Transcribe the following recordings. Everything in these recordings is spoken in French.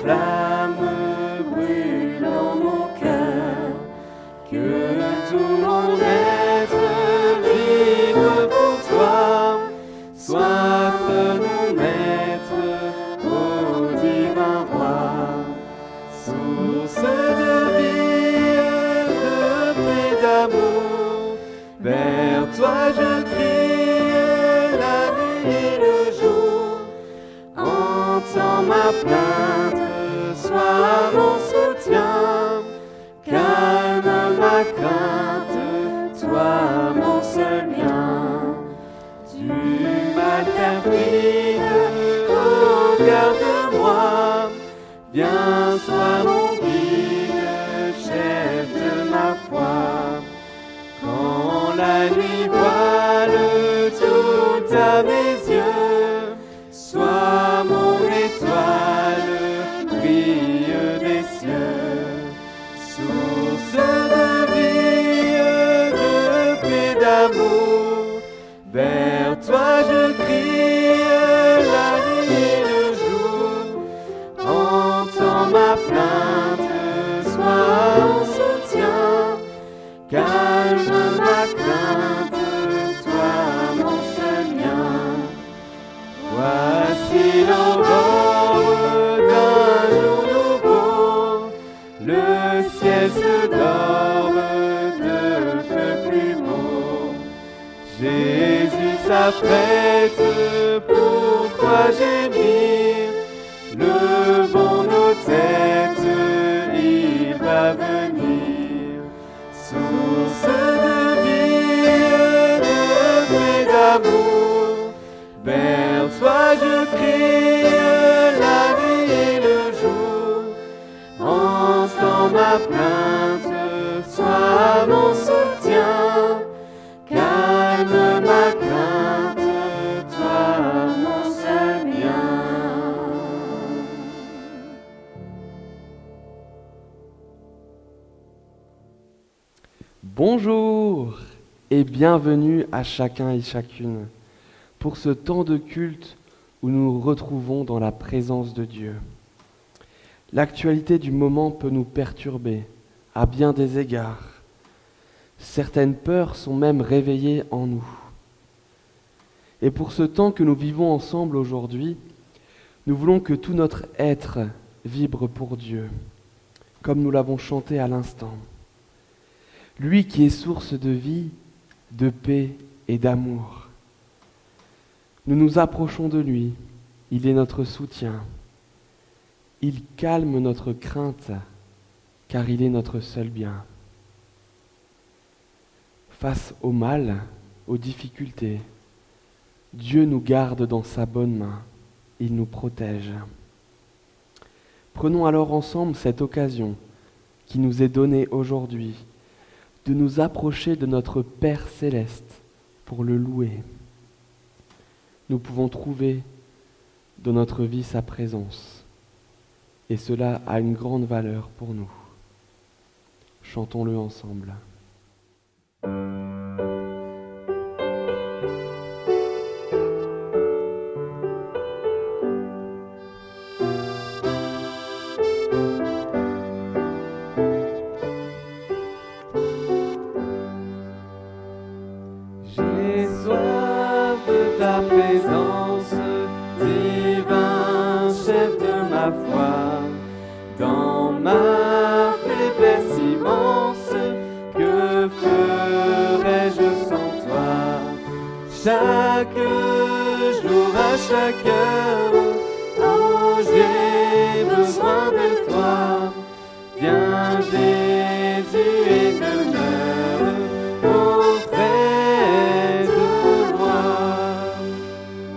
flamme brûle dans mon cœur, que tout mon être vibre pour toi. Soif mon maître, ô divin roi, source de vie, de paix, d'amour. Vers toi je crie la nuit et le jour. Entends ma plainte, sois mon soutien. Calme ma crainte, toi mon seul bien. Tu m'interpelles, oh garde-moi. Viens, sois mon guide, chef de ma foi. Quand la nuit voile tout à mes yeux, sois mon étoile, brille des cieux. Source de vie, de paix, d'amour, vers toi je crie la nuit et le jour. Entends ma plainte, sois mon soutien. Calme ma crainte, toi mon seul bien. Voici l'aurore d'un jour nouveau, le ciel se dore de feux plus beaux. Jésus s'apprête, pourquoi gémir? Levons nos têtes, il va venir. Source de vie, de paix, d'amour, vers toi je crie la nuit et le jour. Entends ma plainte, sois mon soutien. Calme ma crainte, toi mon seul bien. Bonjour et bienvenue à chacun et chacune pour ce temps de culte où nous nous retrouvons dans la présence de Dieu. L'actualité du moment peut nous perturber à bien des égards. Certaines peurs sont même réveillées en nous. Et pour ce temps que nous vivons ensemble aujourd'hui, nous voulons que tout notre être vibre pour Dieu, comme nous l'avons chanté à l'instant. Lui qui est source de vie, de paix et d'amour. Nous nous approchons de lui, il est notre soutien. Il calme notre crainte, car il est notre seul bien. Face au mal, aux difficultés, Dieu nous garde dans sa bonne main, il nous protège. Prenons alors ensemble cette occasion qui nous est donnée aujourd'hui de nous approcher de notre Père céleste pour le louer. Nous pouvons trouver dans notre vie sa présence, et cela a une grande valeur pour nous. Chantons-le ensemble. J'ai soif de ta présence, divin chef de ma foi. Dans ma faiblesse immense, que ferais-je sans toi? Chaque jour, à chaque heure, oh, j'ai besoin de toi. Viens Jésus et demeure auprès de moi.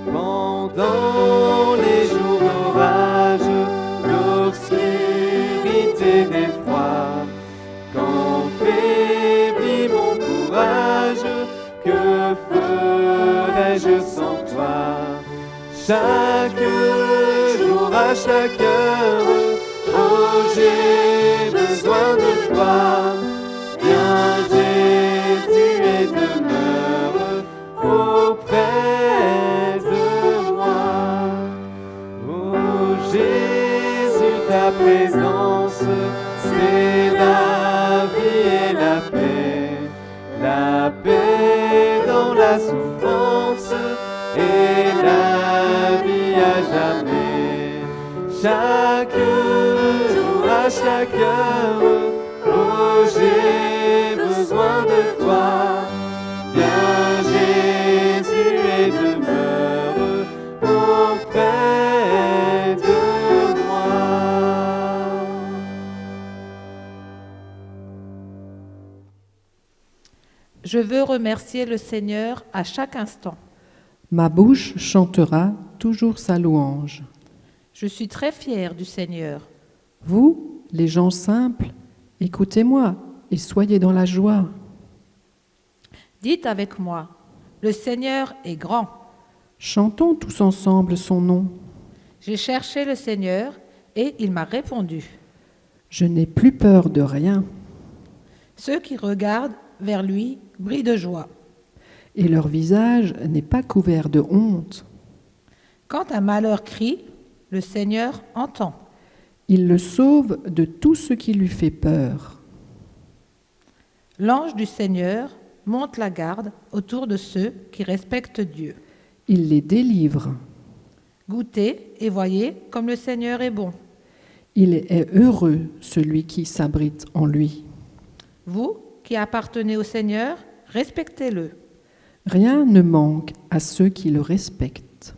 Pendant les jours d'orage, l'obscurité d'effroi, quand faiblit mon courage, que ferais-je sans toi? Chaque jour, à chaque heure, oh, j'ai besoin de toi. Viens Jésus et demeure auprès de moi. Oh Jésus, ta à jamais. Chaque jour, à chaque heure, oh, j'ai besoin de toi. Viens Jésus et demeure auprès de moi. Je veux remercier le Seigneur à chaque instant. Ma bouche chantera toujours sa louange. Je suis très fière du Seigneur. Vous, les gens simples, écoutez-moi et soyez dans la joie. Dites avec moi, le Seigneur est grand. Chantons tous ensemble son nom. J'ai cherché le Seigneur et il m'a répondu. Je n'ai plus peur de rien. Ceux qui regardent vers lui brillent de joie. Et leur visage n'est pas couvert de honte. Quand un malheur crie, le Seigneur entend. Il le sauve de tout ce qui lui fait peur. L'ange du Seigneur monte la garde autour de ceux qui respectent Dieu. Il les délivre. Goûtez et voyez comme le Seigneur est bon. Il est heureux, celui qui s'abrite en lui. Vous qui appartenez au Seigneur, respectez-le. Rien ne manque à ceux qui le respectent.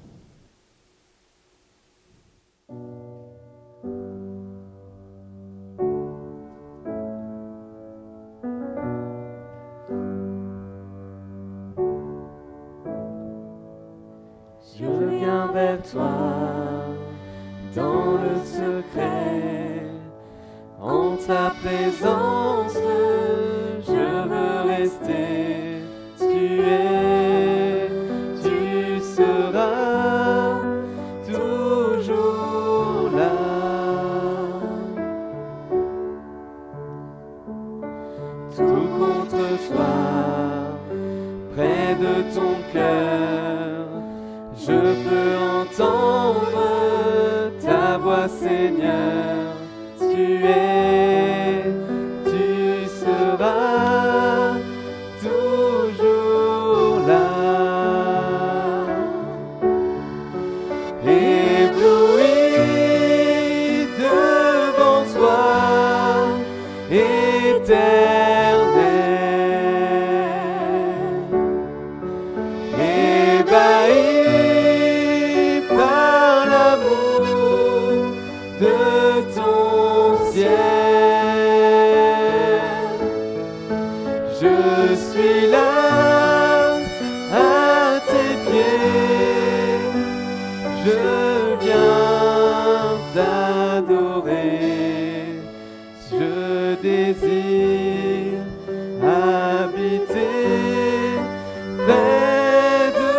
Je viens vers toi dans le secret, en ta présence, je veux rester. Tu seras toujours là. Tout contre toi, près de ton cœur, je peux entendre ta voix, Seigneur. Tu seras toujours là. Ébloui devant toi, éternel. Ébahi par l'amour de ton ciel, je suis là à tes pieds, je viens t'adorer, je désire habiter près de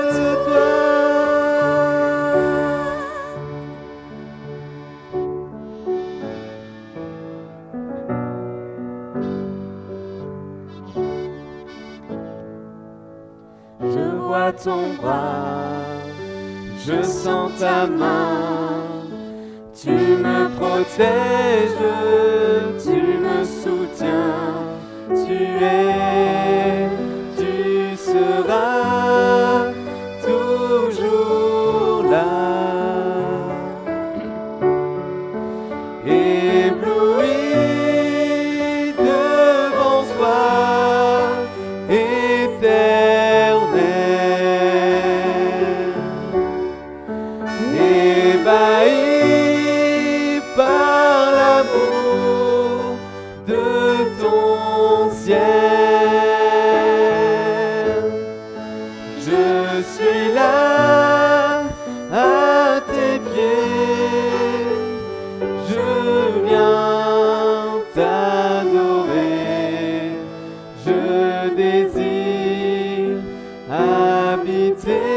toi. Je vois ton bras, je sens ta main, tu me protèges, tu me soutiens, tu seras toujours là. Ébloui devant toi, éternel. Ébahi par l'amour de ton ciel, je suis là à tes pieds, je viens t'adorer, je désire habiter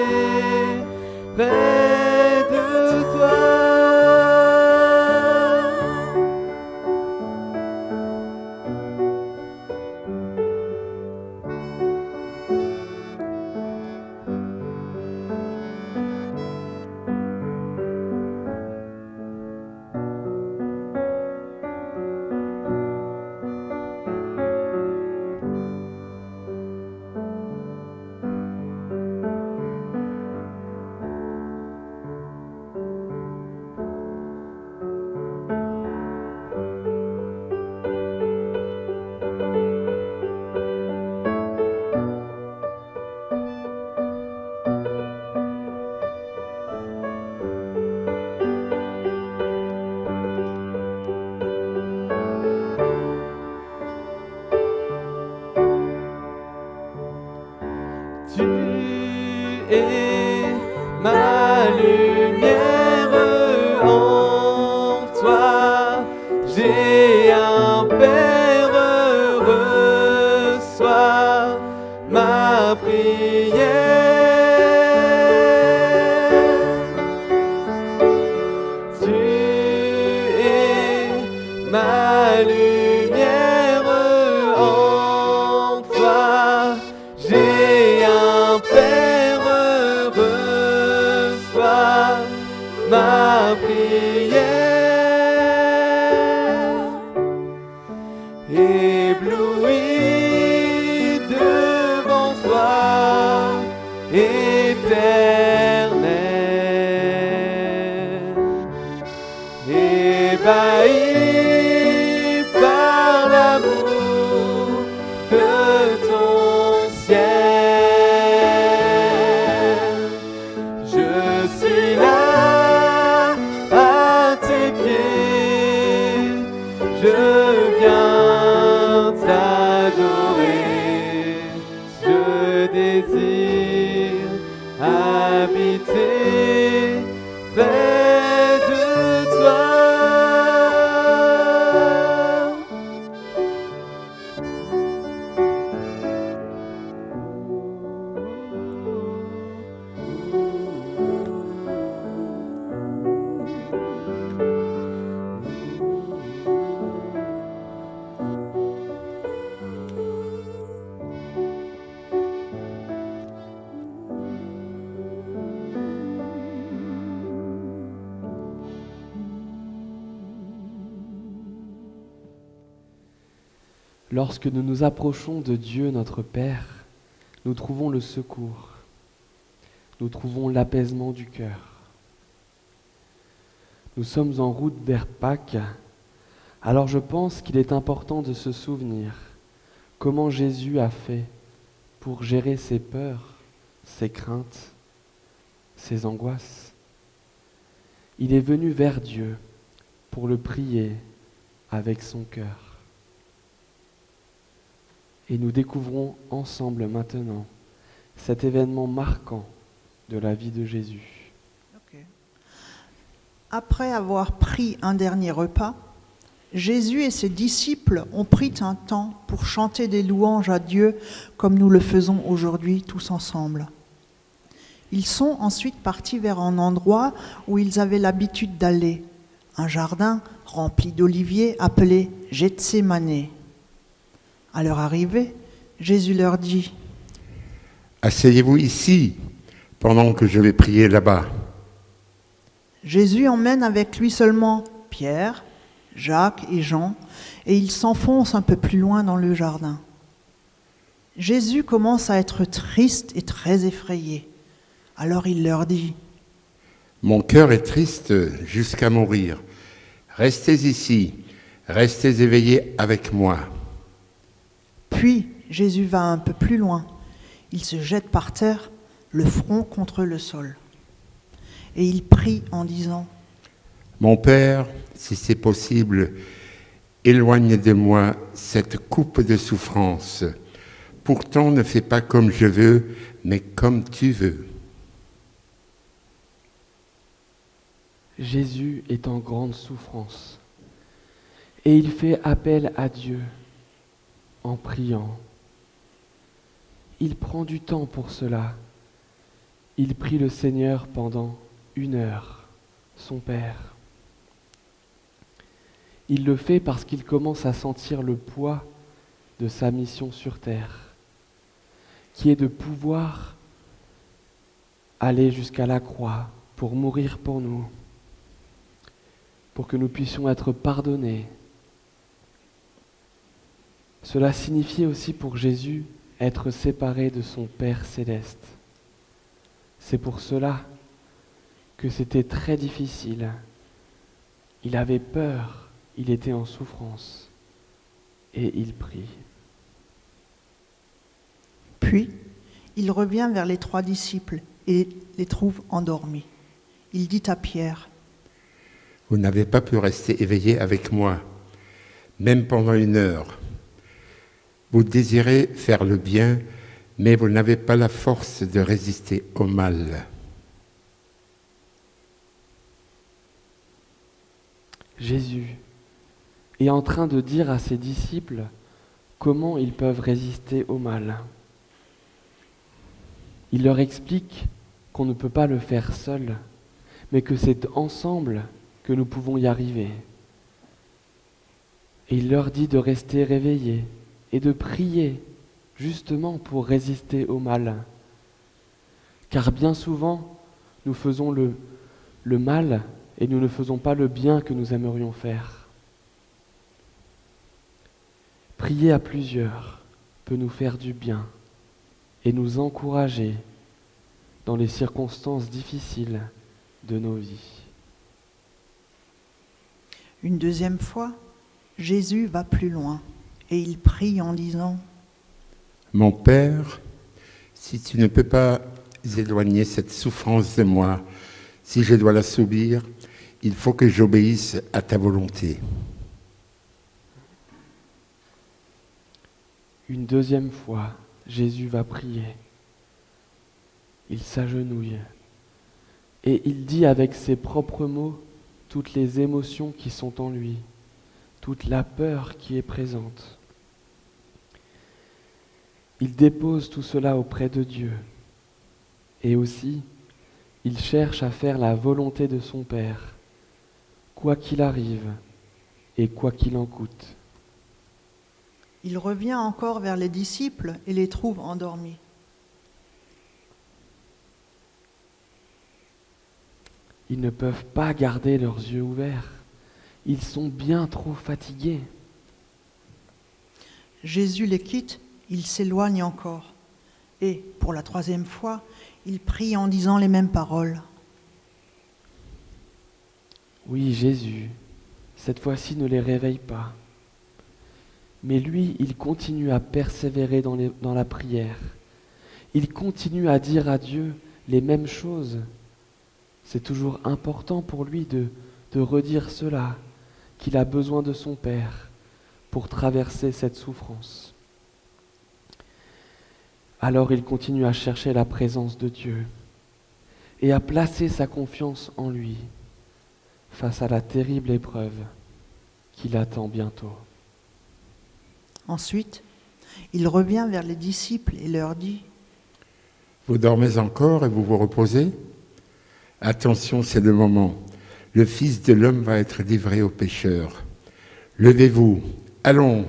près de toi. ma lumière en toi. J'ai un Père, reçois ma prière. Tu es ma lumière en toi. J'ai un Père, reçois ma prière. Ébloui devant toi, éternel, ébahi par l'amour de ton ciel. Je suis là à tes pieds, je viens t'adorer. Je désire habiter près de toi. Lorsque nous nous approchons de Dieu notre Père, nous trouvons le secours, nous trouvons l'apaisement du cœur. Nous sommes en route vers Pâques, alors je pense qu'il est important de se souvenir comment Jésus a fait pour gérer ses peurs, ses craintes, ses angoisses. Il est venu vers Dieu pour le prier avec son cœur. Et nous découvrons ensemble maintenant cet événement marquant de la vie de Jésus. Okay. Après avoir pris un dernier repas, Jésus et ses disciples ont pris un temps pour chanter des louanges à Dieu comme nous le faisons aujourd'hui tous ensemble. Ils sont ensuite partis vers un endroit où ils avaient l'habitude d'aller, un jardin rempli d'oliviers appelé Gethsémane. À leur arrivée, Jésus leur dit : « Asseyez-vous ici, pendant que je vais prier là-bas. » Jésus emmène avec lui seulement Pierre, Jacques et Jean, et ils s'enfoncent un peu plus loin dans le jardin. Jésus commence à être triste et très effrayé. Alors il leur dit : « Mon cœur est triste jusqu'à mourir. Restez ici, restez éveillés avec moi. » Puis Jésus va un peu plus loin. Il se jette par terre, le front contre le sol. Et il prie en disant : « Mon Père, si c'est possible, éloigne de moi cette coupe de souffrance. Pourtant, ne fais pas comme je veux, mais comme tu veux. » Jésus est en grande souffrance et il fait appel à Dieu en priant. Il prend du temps pour cela. Il prie le Seigneur pendant 1 heure, son Père. Il le fait parce qu'il commence à sentir le poids de sa mission sur terre, qui est de pouvoir aller jusqu'à la croix pour mourir pour nous, pour que nous puissions être pardonnés. Cela signifiait aussi pour Jésus être séparé de son Père céleste. C'est pour cela que c'était très difficile. Il avait peur, il était en souffrance et il prie. Puis, il revient vers les 3 disciples et les trouve endormis. Il dit à Pierre : « Vous n'avez pas pu rester éveillés avec moi, même pendant 1 heure. Vous désirez faire le bien, mais vous n'avez pas la force de résister au mal. » Jésus est en train de dire à ses disciples comment ils peuvent résister au mal. Il leur explique qu'on ne peut pas le faire seul, mais que c'est ensemble que nous pouvons y arriver. Et il leur dit de rester réveillés et de prier justement pour résister au mal. Car bien souvent, nous faisons le mal et nous ne faisons pas le bien que nous aimerions faire. Prier à plusieurs peut nous faire du bien et nous encourager dans les circonstances difficiles de nos vies. Une deuxième fois, Jésus va plus loin et il prie en disant : Mon Père, si tu ne peux pas éloigner cette souffrance de moi, si je dois la subir, il faut que j'obéisse à ta volonté. Une deuxième fois, Jésus va prier. Il s'agenouille et il dit avec ses propres mots toutes les émotions qui sont en lui, toute la peur qui est présente. Il dépose tout cela auprès de Dieu et aussi il cherche à faire la volonté de son Père, quoi qu'il arrive et quoi qu'il en coûte. Il revient encore vers les disciples et les trouve endormis. Ils ne peuvent pas garder leurs yeux ouverts. Ils sont bien trop fatigués. Jésus les quitte, il s'éloigne encore. Et, pour la troisième fois, il prie en disant les mêmes paroles. Oui, Jésus, cette fois-ci ne les réveille pas. Mais lui, il continue à persévérer dans la prière. Il continue à dire à Dieu les mêmes choses. C'est toujours important pour lui de redire cela, qu'il a besoin de son Père pour traverser cette souffrance. Alors il continue à chercher la présence de Dieu et à placer sa confiance en lui face à la terrible épreuve qui l'attend bientôt. Ensuite, il revient vers les disciples et leur dit : Vous dormez encore et vous vous reposez ? Attention, c'est le moment. Le Fils de l'homme va être livré aux pécheurs. Levez-vous, allons,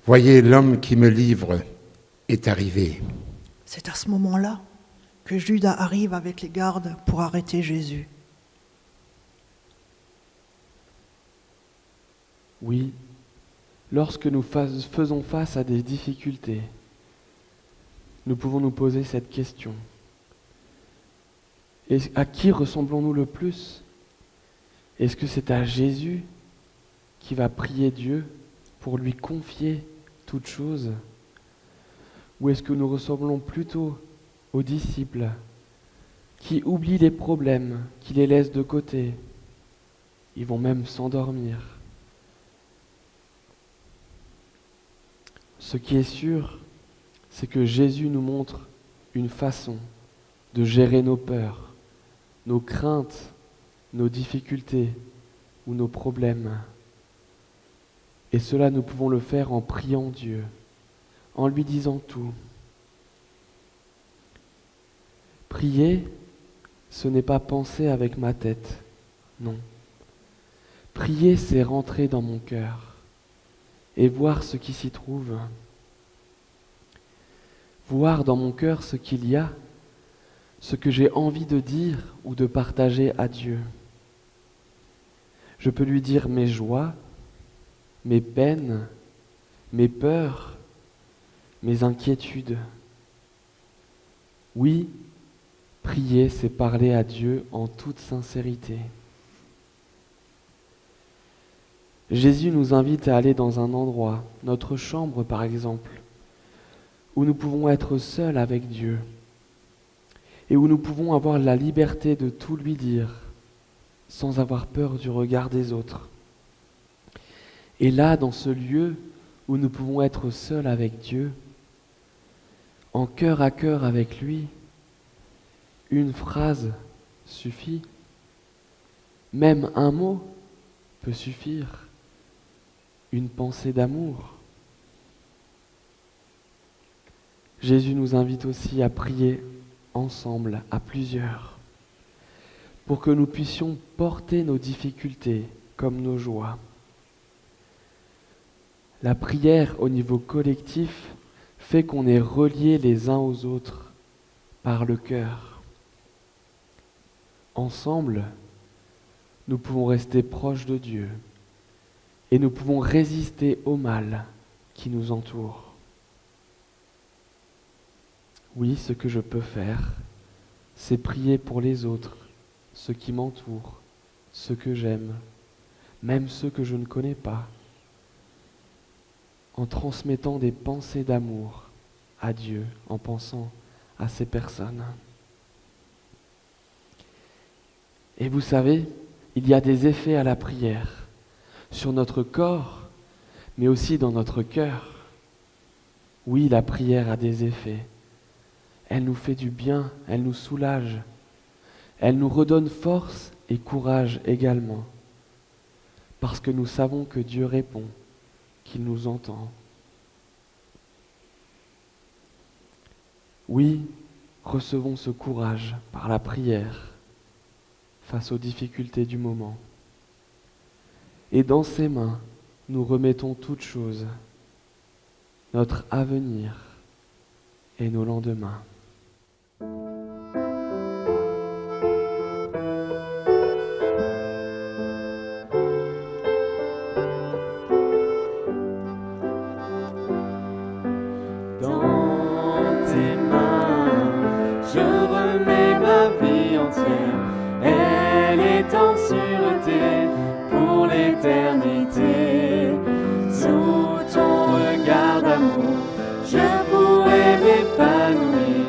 voyez l'homme qui me livre est arrivé. C'est à ce moment-là que Judas arrive avec les gardes pour arrêter Jésus. Oui, lorsque nous faisons face à des difficultés, nous pouvons nous poser cette question. Et à qui ressemblons-nous le plus ? Est-ce que c'est à Jésus qui va prier Dieu pour lui confier toute chose ? Ou est-ce que nous ressemblons plutôt aux disciples qui oublient les problèmes, qui les laissent de côté ? Ils vont même s'endormir. Ce qui est sûr, c'est que Jésus nous montre une façon de gérer nos peurs, nos craintes, nos difficultés ou nos problèmes. Et cela, nous pouvons le faire en priant Dieu, en lui disant tout. Prier, ce n'est pas penser avec ma tête, non. Prier, c'est rentrer dans mon cœur et voir ce qui s'y trouve. Voir dans mon cœur ce qu'il y a, ce que j'ai envie de dire ou de partager à Dieu. Je peux lui dire mes joies, mes peines, mes peurs, mes inquiétudes. Oui, prier, c'est parler à Dieu en toute sincérité. Jésus nous invite à aller dans un endroit, notre chambre par exemple, où nous pouvons être seuls avec Dieu et où nous pouvons avoir la liberté de tout lui dire sans avoir peur du regard des autres. Et là, dans ce lieu où nous pouvons être seuls avec Dieu, en cœur à cœur avec lui, une phrase suffit, même un mot peut suffire. Une pensée d'amour. Jésus nous invite aussi à prier ensemble, à plusieurs, pour que nous puissions porter nos difficultés comme nos joies. La prière au niveau collectif fait qu'on est reliés les uns aux autres par le cœur. Ensemble, nous pouvons rester proches de Dieu et nous pouvons résister au mal qui nous entoure. Oui, ce que je peux faire, c'est prier pour les autres, ceux qui m'entourent, ceux que j'aime, même ceux que je ne connais pas, en transmettant des pensées d'amour à Dieu, en pensant à ces personnes. Et vous savez, il y a des effets à la prière sur notre corps, mais aussi dans notre cœur. Oui, la prière a des effets. Elle nous fait du bien, elle nous soulage, elle nous redonne force et courage également, parce que nous savons que Dieu répond, qu'il nous entend. Oui, recevons ce courage par la prière face aux difficultés du moment. Et dans ses mains, nous remettons toutes choses, notre avenir et nos lendemains. Dans tes mains, je remets ma vie entière. Elle est en sûreté pour l'éternité. Sous ton regard d'amour, je pourrai m'épanouir,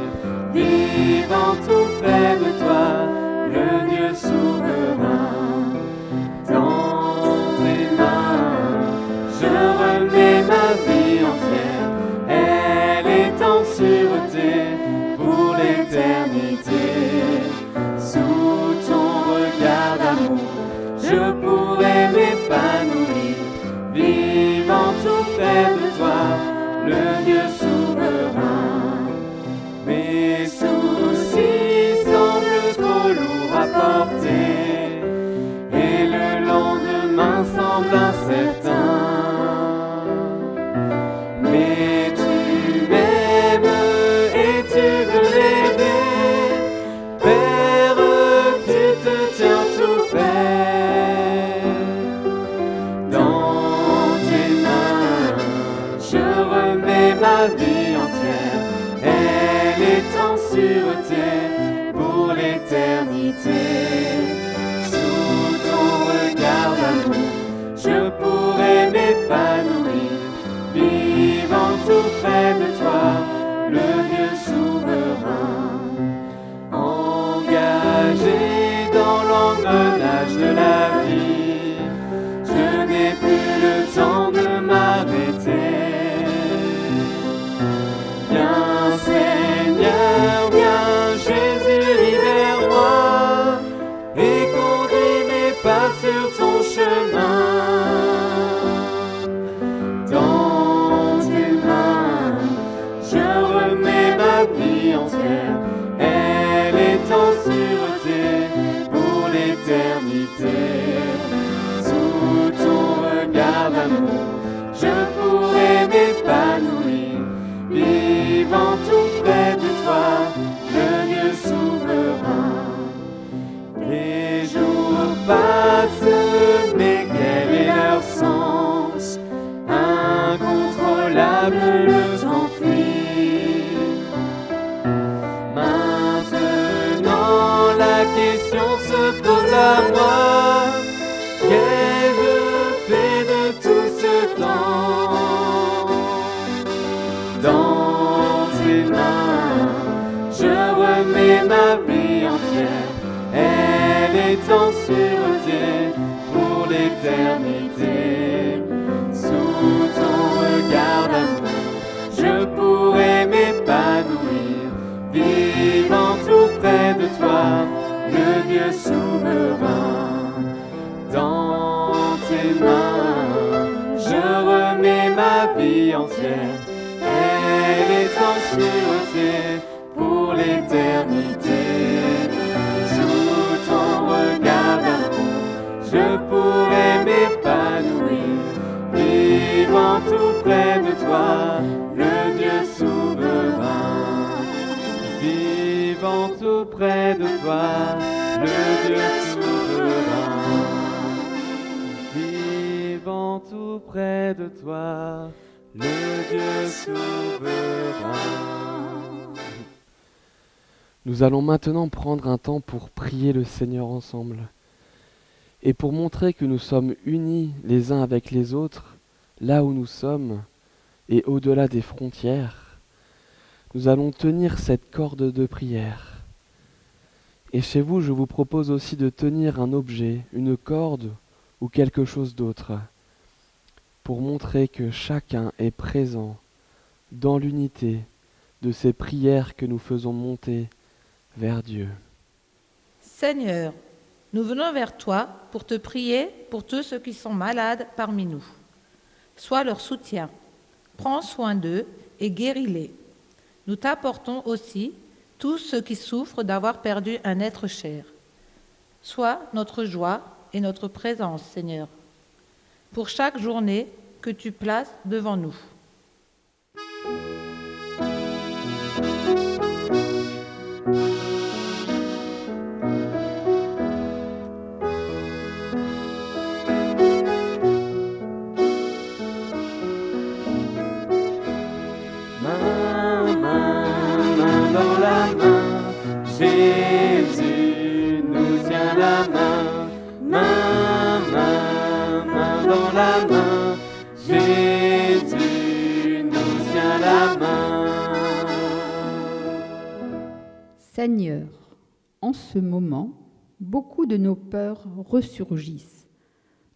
vivant tout près de toi, le Dieu souverain. Dans tes mains, je remets ma vie entière. Elle est en sûreté pour l'éternité. Sous ton regard d'amour, je pourrai m'épanouir, vivant tout près de toi, le Dieu souverain. Mes soucis semblent trop lourds à porter, et le lendemain semble incertain. Mais tu m'aimes et tu veux m'aider, Père, tu te tiens tout près. Dans tes mains, je remets ma vie entière. Elle est en sûreté pour l'éternité. Sous ton regard d'amour, je pourrai m'épanouir, vivant tout près de toi, le Dieu souverain. Engagé dans l'engrenage de la vie, je n'ai plus le temps de m'arrêter. Viens Seigneur, viens Jésus, libère-moi et conduis mes pas sur ton chemin. Dans tes mains, je remets ma vie entière. Elle est en sûreté pour l'éternité. Sous ton regard d'amour, je pourrai m'épanouir, vivant tout près de toi, le Dieu souverain. Les jours passent, mais quel est leur sens? Incontrôlable, le temps fuit. Maintenant, la question se pose à moi: qu'ai-je fait de tout ce temps? Dans tes mains, je remets ma vie entière. Elle est en sûreté pour l'éternité. Sous ton regard d'amour, je pourrai m'épanouir, vivant tout près de toi, le Dieu souverain. Dans vie entière. Elle est en sûreté pour l'éternité. Sous ton regard d'amour, je pourrais m'épanouir, vivant tout près de toi, le Dieu souverain. Vivant tout près de toi, le Dieu souverain. Vivant tout près de toi, le Dieu souverain. Nous allons maintenant prendre un temps pour prier le Seigneur ensemble. Et pour montrer que nous sommes unis les uns avec les autres, là où nous sommes, et au-delà des frontières, nous allons tenir cette corde de prière. Et chez vous, je vous propose aussi de tenir un objet, une corde ou quelque chose d'autre, pour montrer que chacun est présent dans l'unité de ces prières que nous faisons monter vers Dieu. Seigneur, nous venons vers toi pour te prier pour tous ceux qui sont malades parmi nous. Sois leur soutien. Prends soin d'eux et guéris-les. Nous t'apportons aussi tous ceux qui souffrent d'avoir perdu un être cher. Sois notre joie et notre présence, Seigneur, pour chaque journée que tu places devant nous. Main dans la main, Jésus nous tient la main. Main dans la main, Jésus nous tient la main. Seigneur, en ce moment, beaucoup de nos peurs ressurgissent.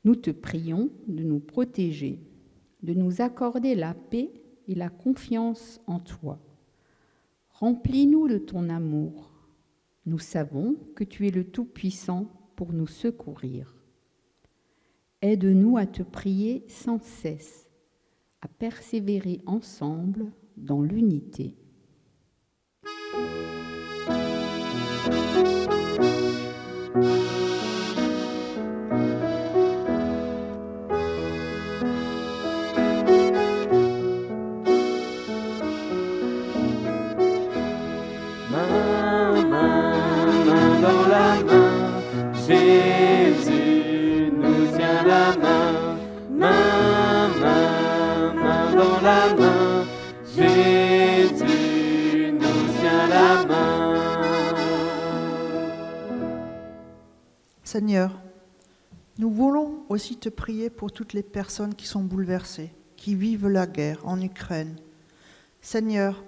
Nous te prions de nous protéger, de nous accorder la paix et la confiance en toi. Remplis-nous de ton amour. Nous savons que tu es le Tout-Puissant pour nous secourir. Aide-nous à te prier sans cesse, à persévérer ensemble dans l'unité. Main dans la main, Jésus nous tient la main. Main dans la main, Jésus nous tient la main. Seigneur, nous voulons aussi te prier pour toutes les personnes qui sont bouleversées, qui vivent la guerre en Ukraine. Seigneur,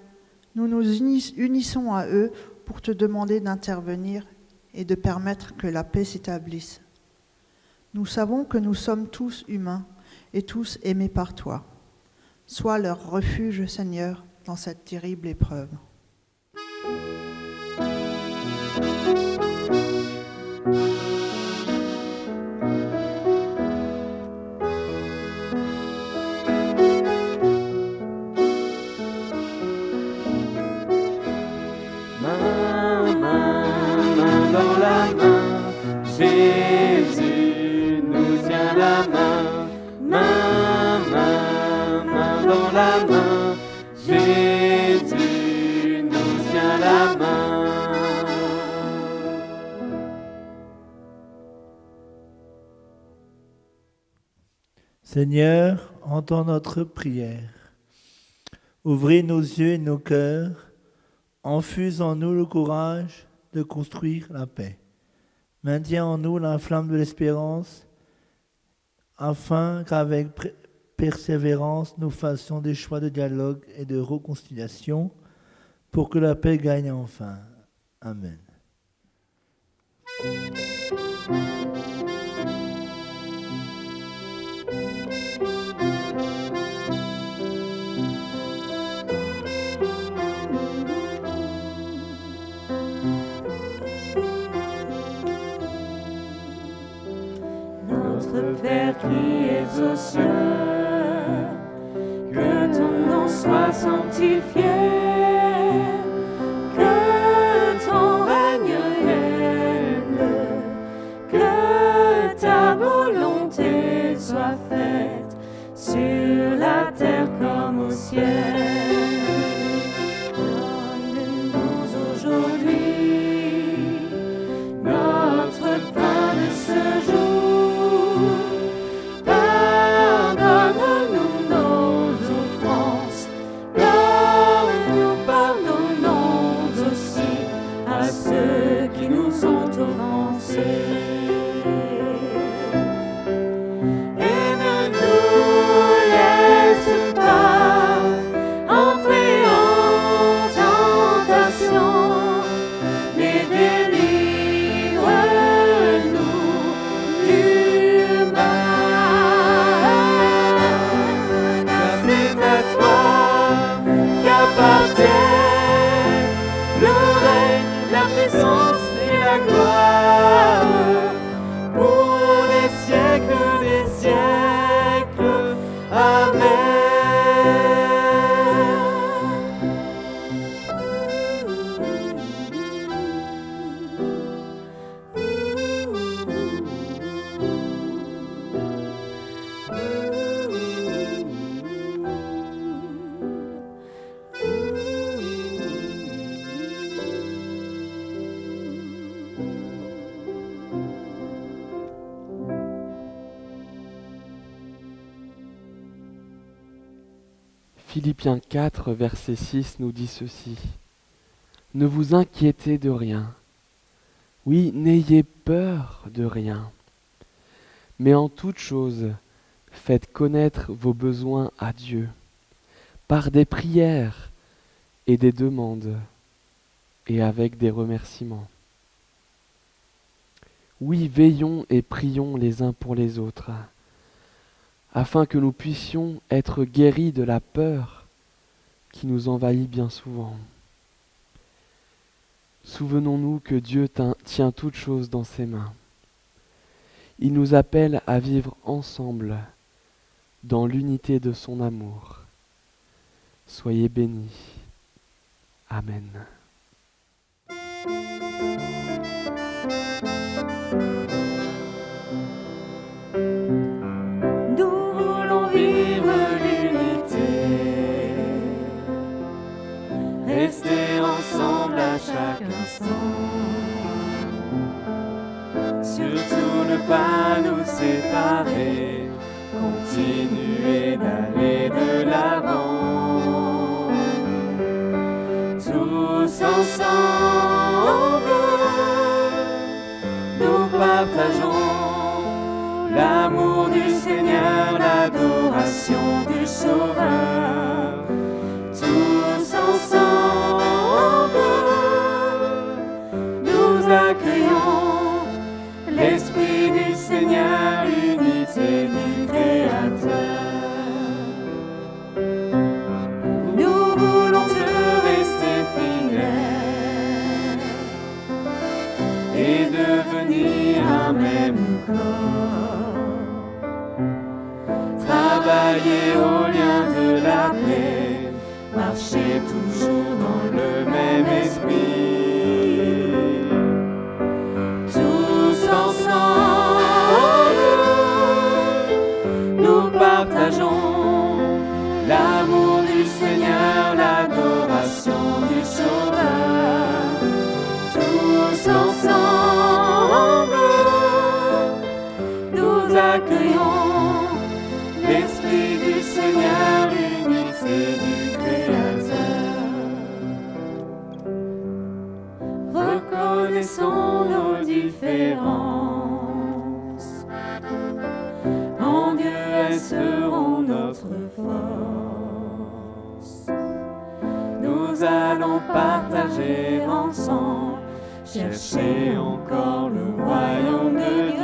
nous nous unissons à eux pour te demander d'intervenir et de permettre que la paix s'établisse. Nous savons que nous sommes tous humains et tous aimés par toi. Sois leur refuge, Seigneur, dans cette terrible épreuve. Main dans la main, Jésus nous tient la main. Main dans la main, Jésus nous tient la main. Seigneur, entends notre prière. Ouvrez nos yeux et nos cœurs, infuse en nous le courage de construire la paix. Maintiens en nous la flamme de l'espérance, afin qu'avec persévérance, nous fassions des choix de dialogue et de réconciliation pour que la paix gagne enfin. Amen. Notre Père qui es aux cieux, que ton sois sanctifié, que ton règne vienne, que ta volonté soit faite sur la terre comme au ciel. Donne-nous aujourd'hui notre pain de ce jour. Pardonne-nous nos offenses, comme nous pardonnons aussi à ceux qui nous ont offensés. Et ne nous laisse pas entrer en tentation, mais délivre-nous du mal. Car c'est à toi qu'appartiennent le règne, la puissance et la gloire pour les siècles des siècles. Amen. Philippiens 4, verset 6 nous dit ceci. Ne vous inquiétez de rien. Oui, n'ayez peur de rien. Mais en toute chose, faites connaître vos besoins à Dieu, par des prières et des demandes, et avec des remerciements. Oui, veillons et prions les uns pour les autres, afin que nous puissions être guéris de la peur qui nous envahit bien souvent. Souvenons-nous que Dieu tient toutes choses dans ses mains. Il nous appelle à vivre ensemble dans l'unité de son amour. Soyez bénis. Amen. Nous voulons vivre l'unité, rester ensemble à chaque instant, surtout ne pas nous séparer, continuer d'aller de l'avant, tous ensemble, nous partageons l'amour du Seigneur, l'adoration du Sauveur. Tous ensemble, nous accueillons l'Esprit du Seigneur, l'unité du Créateur. Nous voulons te rester fidèles et devenir un même corps. Travailler au lien de la paix, marcher toujours dans le même esprit. Tous ensemble, nous partageons l'amour du Seigneur, l'adoration du Sauveur. Tous ensemble, nous accueillons l'Esprit du Seigneur, l'unité du Créateur. Reconnaissons nos différences. En Dieu, elles seront notre force. Nous allons partager ensemble, chercher encore le royaume de Dieu.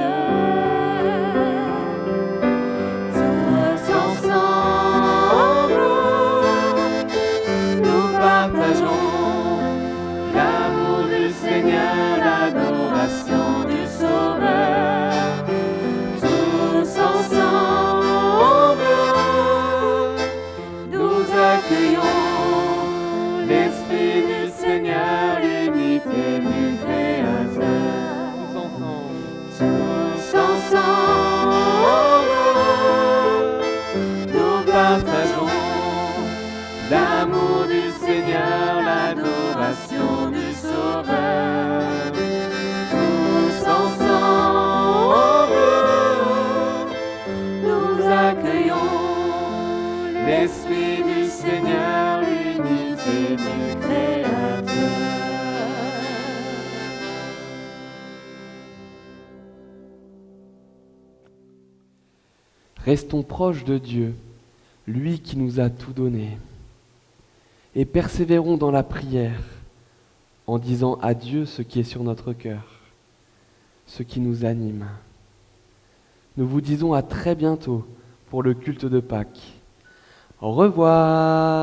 L'amour du Seigneur, l'adoration du Sauveur. Tous ensemble, nous accueillons Restons proches de Dieu, lui qui nous a tout donné. Et persévérons dans la prière en disant à Dieu ce qui est sur notre cœur, ce qui nous anime. Nous vous disons à très bientôt pour le culte de Pâques. Au revoir.